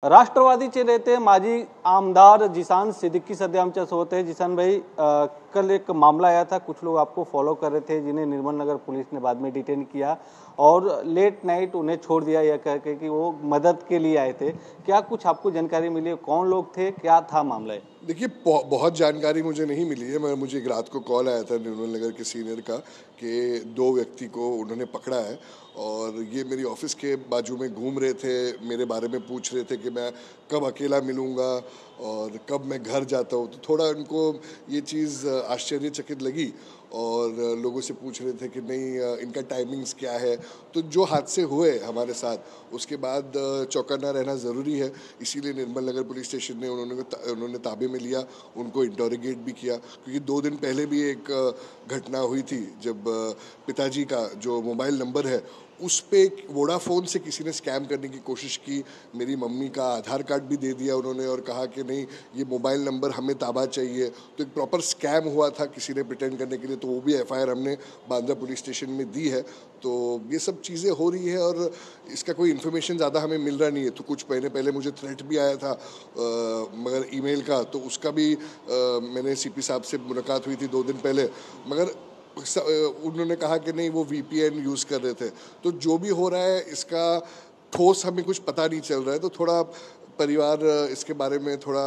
राष्ट्रवादीचे नेते माजी आमदार जिसान सिद्दीकी सध्या आमच्यासोबत है। जिसान भाई, कल एक मामला आया था, कुछ लोग आपको फॉलो कर रहे थे जिन्हें निर्मल नगर पुलिस ने बाद में डिटेन किया और लेट नाइट उन्हें छोड़ दिया यह कह के कि वो मदद के लिए आए थे। क्या कुछ आपको जानकारी मिली है, कौन लोग थे, क्या था मामला? देखिए, बहुत जानकारी मुझे नहीं मिली है, मगर मुझे एक रात को कॉल आया था निर्मल नगर के सीनियर का कि 2 व्यक्ति को उन्होंने पकड़ा है और ये मेरी ऑफिस के बाजू में घूम रहे थे, मेरे बारे में पूछ रहे थे कि मैं कब अकेला मिलूँगा और कब मैं घर जाता हूँ। तो थोड़ा उनको ये चीज़ आश्चर्यचकित लगी और लोगों से पूछ रहे थे कि नहीं इनका टाइमिंग्स क्या है। तो जो हादसे हुए हमारे साथ उसके बाद चौकन्ना रहना ज़रूरी है, इसीलिए निर्मल नगर पुलिस स्टेशन ने उन्होंने ताबे में लिया, उनको इंटरोगेट भी किया। क्योंकि 2 दिन पहले भी एक घटना हुई थी जब पिताजी का जो मोबाइल नंबर है उस पे वोडाफोन से किसी ने स्कैम करने की कोशिश की। मेरी मम्मी का आधार कार्ड भी दे दिया उन्होंने और कहा कि नहीं ये मोबाइल नंबर हमें ताबा चाहिए। तो एक प्रॉपर स्कैम हुआ था किसी ने प्रिटेंड करने के लिए, तो वो भी एफआईआर हमने बांद्रा पुलिस स्टेशन में दी है। तो ये सब चीज़ें हो रही है और इसका कोई इन्फॉर्मेशन ज़्यादा हमें मिल रहा नहीं है। तो कुछ महीने पहले मुझे थ्रेट भी आया था मगर ईमेल का, तो उसका भी मैंने सीपी साहब से मुलाकात हुई थी 2 दिन पहले, मगर उन्होंने कहा कि नहीं वो वीपीएन यूज़ कर रहे थे। तो जो भी हो रहा है इसका ठोस हमें कुछ पता नहीं चल रहा है। तो थोड़ा परिवार इसके बारे में थोड़ा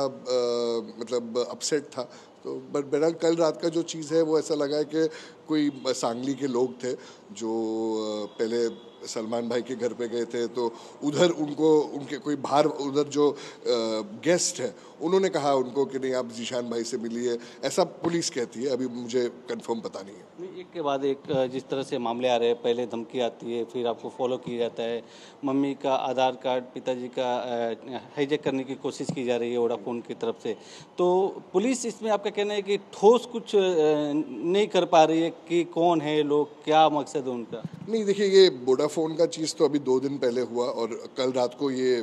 मतलब अपसेट था। तो बट बहरहाल कल रात का जो चीज़ है वो ऐसा लगा है कि कोई सांगली के लोग थे जो पहले सलमान भाई के घर पे गए थे, तो उधर उनके कोई बाहर उधर जो गेस्ट है उन्होंने कहा उनको कि नहीं आप जीशान भाई से मिलिए, ऐसा पुलिस कहती है। अभी मुझे कंफर्म पता नहीं है। एक के बाद एक जिस तरह से मामले आ रहे हैं, पहले धमकी आती है, फिर आपको फॉलो किया जाता है, मम्मी का आधार कार्ड, पिताजी का हाईजैक करने की कोशिश की जा रही है वोडाफोन की तरफ से। तो पुलिस इसमें आपका कहना है कि ठोस कुछ नहीं कर पा रही है कि कौन है लोग, क्या मकसद है उनका? नहीं, देखिए ये वोडाफोन का चीज़ तो अभी 2 दिन पहले हुआ और कल रात को ये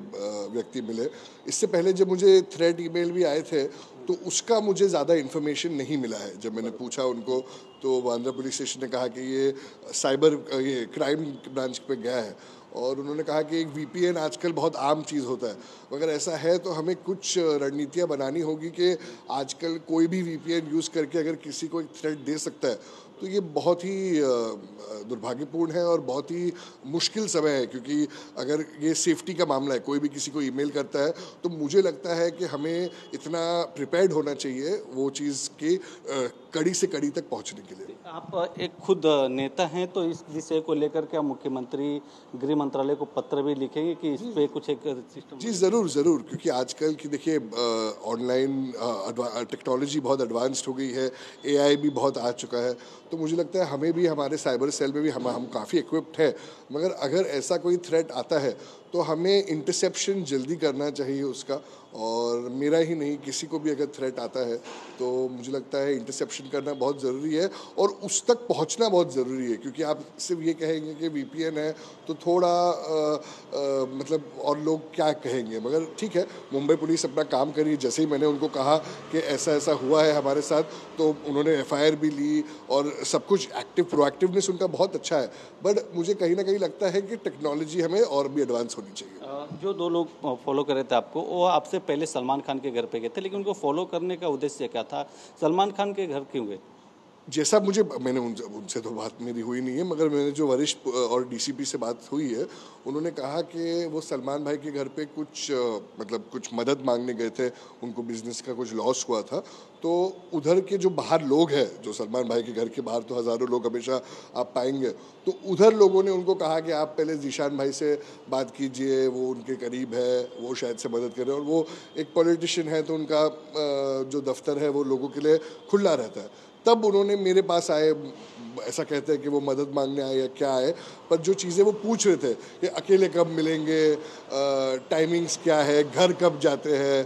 व्यक्ति मिले। इससे पहले जब मुझे थ्रेट ईमेल भी आए थे तो उसका मुझे ज़्यादा इन्फॉर्मेशन नहीं मिला है। जब मैंने पूछा उनको तो बांद्रा पुलिस स्टेशन ने कहा कि ये ये क्राइम ब्रांच पे गया है और उन्होंने कहा कि एक वीपीएन आजकल बहुत आम चीज़ होता है। अगर ऐसा है तो हमें कुछ रणनीतियाँ बनानी होगी कि आजकल कोई भी वीपीएन यूज़ करके अगर किसी को एक थ्रेट दे सकता है तो ये बहुत ही दुर्भाग्यपूर्ण है और बहुत ही मुश्किल समय है। क्योंकि अगर ये सेफ्टी का मामला है, कोई भी किसी को ईमेल करता है तो मुझे लगता है कि हमें इतना प्रिपेयर्ड होना चाहिए वो चीज़ की कड़ी से कड़ी तक पहुंचने के लिए। आप एक खुद नेता हैं, तो इस विषय को लेकर क्या मुख्यमंत्री गृह मंत्रालय को पत्र भी लिखेंगे कि इस पे कुछ एक सिस्टम? जी ज़रूर ज़रूर, क्योंकि आजकल की देखिए ऑनलाइन टेक्नोलॉजी बहुत एडवांस्ड हो गई है, एआई भी बहुत आ चुका है। तो मुझे लगता है हमें भी हमारे साइबर सेल में भी हम काफ़ी इक्विप्ड है, मगर अगर ऐसा कोई थ्रेट आता है तो हमें इंटरसेप्शन जल्दी करना चाहिए उसका। और मेरा ही नहीं, किसी को भी अगर थ्रेट आता है तो मुझे लगता है इंटरसेप्शन करना बहुत ज़रूरी है और उस तक पहुंचना बहुत ज़रूरी है। क्योंकि आप सिर्फ ये कहेंगे कि वीपीएन है तो थोड़ा मतलब और लोग क्या कहेंगे। मगर ठीक है, मुंबई पुलिस अपना काम करी। जैसे ही मैंने उनको कहा कि ऐसा ऐसा हुआ है हमारे साथ तो उन्होंने एफआईआर भी ली और सब कुछ प्रोएक्टिवनेस उनका बहुत अच्छा है। बट मुझे कहीं ना कहीं लगता है कि टेक्नोलॉजी हमें और भी एडवांस होनी चाहिए। जो 2 लोग फॉलो कर रहे थे आपको, वो आपसे पहले सलमान खान के घर पे गए थे, लेकिन उनको फॉलो करने का उद्देश्य क्या था? सलमान खान के घर क्यों गए? जैसा मैंने उनसे तो बात मेरी हुई नहीं है, मगर मैंने जो वरिष्ठ और डीसीपी से बात हुई है उन्होंने कहा कि वो सलमान भाई के घर पे कुछ मतलब कुछ मदद मांगने गए थे, उनको बिजनेस का कुछ लॉस हुआ था। तो उधर के जो बाहर लोग हैं, जो सलमान भाई के घर के बाहर तो हज़ारों लोग हमेशा आप पाएंगे, तो उधर लोगों ने उनको कहा कि आप पहले जीशान भाई से बात कीजिए, वो उनके करीब है, वो शायद से मदद करें। और वो एक पॉलिटिशियन है तो उनका जो दफ्तर है वो लोगों के लिए खुला रहता है। तब उन्होंने मेरे पास आए, ऐसा कहते हैं कि वो मदद मांगने आए या क्या आए, पर जो चीज़ें वो पूछ रहे थे कि अकेले कब मिलेंगे, टाइमिंग्स क्या है, घर कब जाते हैं,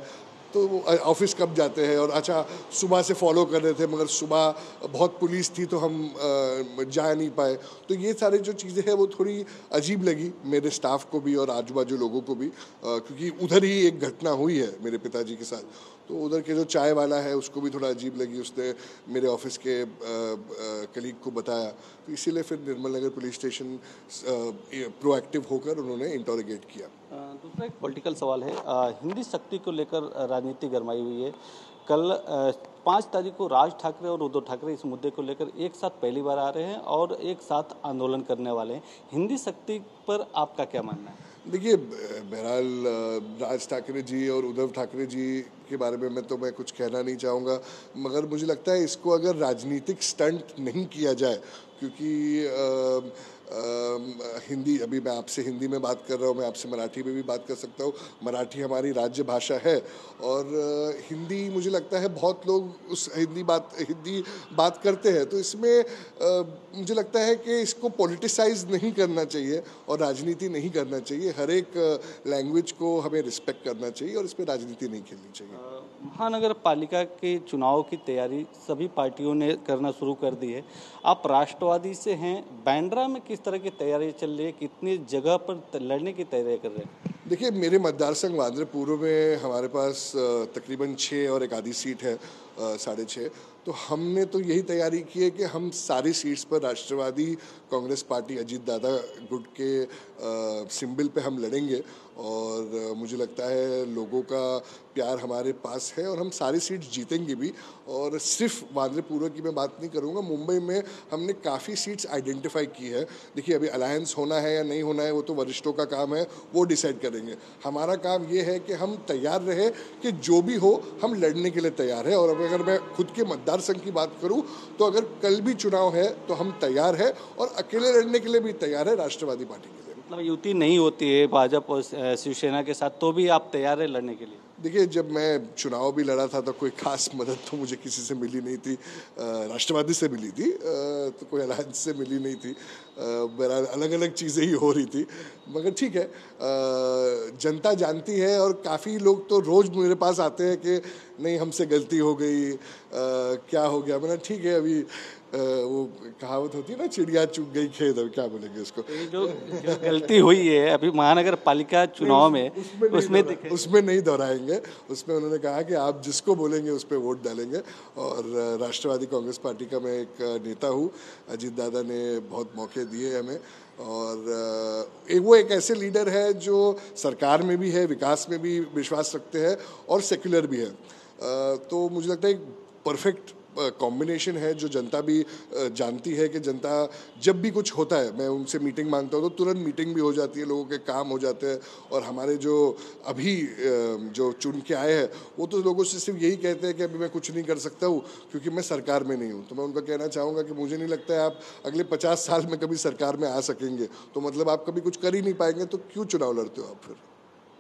तो ऑफिस कब जाते हैं, और अच्छा सुबह से फॉलो कर रहे थे मगर सुबह बहुत पुलिस थी तो हम जा नहीं पाए। तो ये सारे जो चीज़ें हैं वो थोड़ी अजीब लगी मेरे स्टाफ को भी और आजू बाजू लोगों को भी, क्योंकि उधर ही एक घटना हुई है मेरे पिताजी के साथ। तो उधर के जो चाय वाला है उसको भी थोड़ा अजीब लगी, उसने मेरे ऑफिस के कलीग को बताया। तो इसीलिए फिर निर्मल नगर पुलिस स्टेशन प्रोएक्टिव होकर उन्होंने इंटरोगेट किया। दूसरा एक पॉलिटिकल सवाल है, हिंदी शक्ति को लेकर राजनीति गरमाई हुई है। कल 5 तारीख को राज ठाकरे और उद्धव ठाकरे इस मुद्दे को लेकर एक साथ पहली बार आ रहे हैं और एक साथ आंदोलन करने वाले हैं। हिंदी शक्ति पर आपका क्या मानना है? देखिए, बहरहाल राज ठाकरे जी और उद्धव ठाकरे जी के बारे में मैं कुछ कहना नहीं चाहूँगा, मगर मुझे लगता है इसको अगर राजनीतिक स्टंट नहीं किया जाए, क्योंकि हिंदी, अभी मैं आपसे हिंदी में बात कर रहा हूँ, मैं आपसे मराठी में भी बात कर सकता हूँ। मराठी हमारी राज्य भाषा है और हिंदी, मुझे लगता है बहुत लोग उस हिंदी बात करते हैं, तो इसमें मुझे लगता है कि इसको पॉलिटिसाइज नहीं करना चाहिए और राजनीति नहीं करना चाहिए। हर एक लैंग्वेज को हमें रिस्पेक्ट करना चाहिए और इस पर राजनीति नहीं खेलनी चाहिए। महानगर पालिका के चुनाव की तैयारी सभी पार्टियों ने करना शुरू कर दी है। आप राष्ट्रवादी से हैं, बांद्रा में किस तरह की तैयारी चल रही है, कितनी जगह पर लड़ने की तैयारी कर रहे हैं? देखिए, मेरे मतदार संघ बांद्रा पूर्व में हमारे पास तकरीबन 6 और एक आधी सीट है, 6.5, तो हमने तो यही तैयारी की है कि हम सारी सीट्स पर राष्ट्रवादी कांग्रेस पार्टी अजीत दादा गुट के सिंबल पे हम लड़ेंगे और मुझे लगता है लोगों का प्यार हमारे पास है और हम सारी सीट्स जीतेंगे भी। और सिर्फ बांद्रा पूर्व की मैं बात नहीं करूँगा, मुंबई में हमने काफ़ी सीट्स आइडेंटिफाई की है। देखिए, अभी अलायंस होना है या नहीं होना है वो तो वरिष्ठों का काम है, वो डिसाइड करेंगे। हमारा काम ये है कि हम तैयार रहे कि जो भी हो हम लड़ने के लिए तैयार है। और अगर मैं खुद के मतदार संघ की बात करूं तो अगर कल भी चुनाव है तो हम तैयार है और अकेले लड़ने के लिए भी तैयार है राष्ट्रवादी पार्टी के लिए। मतलब युति नहीं होती है भाजपा और शिवसेना के साथ, तो भी आप तैयार है लड़ने के लिए? देखिए, जब मैं चुनाव भी लड़ा था तो कोई खास मदद तो मुझे किसी से मिली नहीं थी। राष्ट्रवादी से मिली थी, तो कोई अलायंस से मिली नहीं थी। बहरहाल अलग अलग चीज़ें ही हो रही थी, मगर ठीक है, जनता जानती है और काफ़ी लोग तो रोज़ मेरे पास आते हैं कि नहीं हमसे गलती हो गई, क्या हो गया। मैंने ठीक है, अभी वो कहावत होती है ना, चिड़िया चुग गई खेत, अब क्या बोलेंगे उसको। जो गलती हुई है अभी महानगर पालिका चुनाव में, उसमें नहीं दोहराएंगे। उसमें उन्होंने कहा कि आप जिसको बोलेंगे उस पर वोट डालेंगे। और राष्ट्रवादी कांग्रेस पार्टी का मैं एक नेता हूँ, अजीत दादा ने बहुत मौके दिए हमें और वो एक ऐसे लीडर है जो सरकार में भी है, विकास में भी विश्वास रखते हैं और सेक्युलर भी है। तो मुझे लगता है एक परफेक्ट कॉम्बिनेशन है जो जनता भी जानती है कि जनता जब भी कुछ होता है, मैं उनसे मीटिंग मांगता हूँ तो तुरंत मीटिंग भी हो जाती है, लोगों के काम हो जाते हैं। और हमारे जो अभी जो चुन के आए हैं वो तो लोगों से सिर्फ यही कहते हैं कि अभी मैं कुछ नहीं कर सकता हूँ क्योंकि मैं सरकार में नहीं हूँ। तो मैं उनका कहना चाहूँगा कि मुझे नहीं लगता है आप अगले 50 साल में कभी सरकार में आ सकेंगे, तो मतलब आप कभी कुछ कर ही नहीं पाएंगे, तो क्यों चुनाव लड़ते हो आप फिर?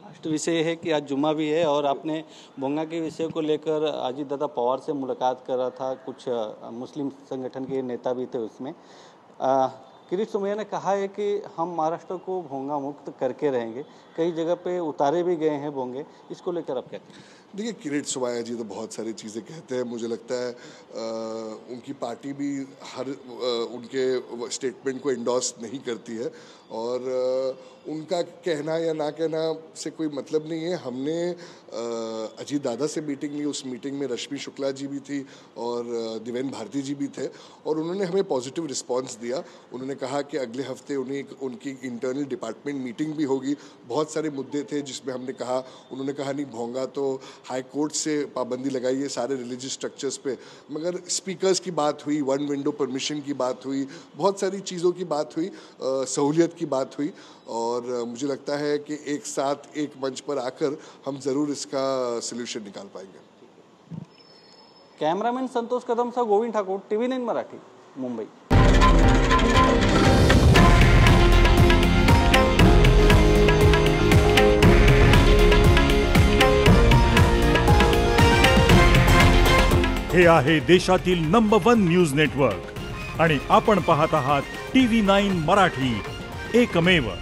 लास्ट विषय है कि आज जुम्मा भी है और आपने भोंगा के विषय को लेकर अजीत दादा पवार से मुलाकात करा था, कुछ मुस्लिम संगठन के नेता भी थे उसमें। किरीट सोमैया ने कहा है कि हम महाराष्ट्र को भोंगा मुक्त करके रहेंगे, कई जगह पे उतारे भी गए हैं भोंगे, इसको लेकर आप क्या कहें? देखिए, किरीट सोमैया जी तो बहुत सारी चीज़ें कहते हैं, मुझे लगता है उनकी पार्टी भी हर उनके स्टेटमेंट को इंडोर्स नहीं करती है और उनका कहना या ना कहना से कोई मतलब नहीं है। हमने अजीत दादा से मीटिंग ली, उस मीटिंग में रश्मि शुक्ला जी भी थी और दिवेन भारती जी भी थे और उन्होंने हमें पॉजिटिव रिस्पांस दिया। उन्होंने कहा कि अगले हफ्ते उनकी इंटरनल डिपार्टमेंट मीटिंग भी होगी। बहुत सारे मुद्दे थे जिसमें हमने कहा, उन्होंने कहा नहीं भोंगा तो हाई कोर्ट से पाबंदी लगाई है सारे रिलीजियस स्ट्रक्चर्स पे, मगर स्पीकर्स की बात हुई, 1 विंडो परमिशन की बात हुई, बहुत सारी चीज़ों की बात हुई, सहूलियत की बात हुई और मुझे लगता है कि एक साथ एक मंच पर आकर हम ज़रूर इसका सलूशन निकाल पाएंगे। कैमरामैन संतोष कदम सह गोविंद ठाकुर, TV9 मराठी, मुंबई। हे आहे देशातील नंबर 1 न्यूज नेटवर्क आणि आपण पाहत आहात TV9 मराठी, एकमेव।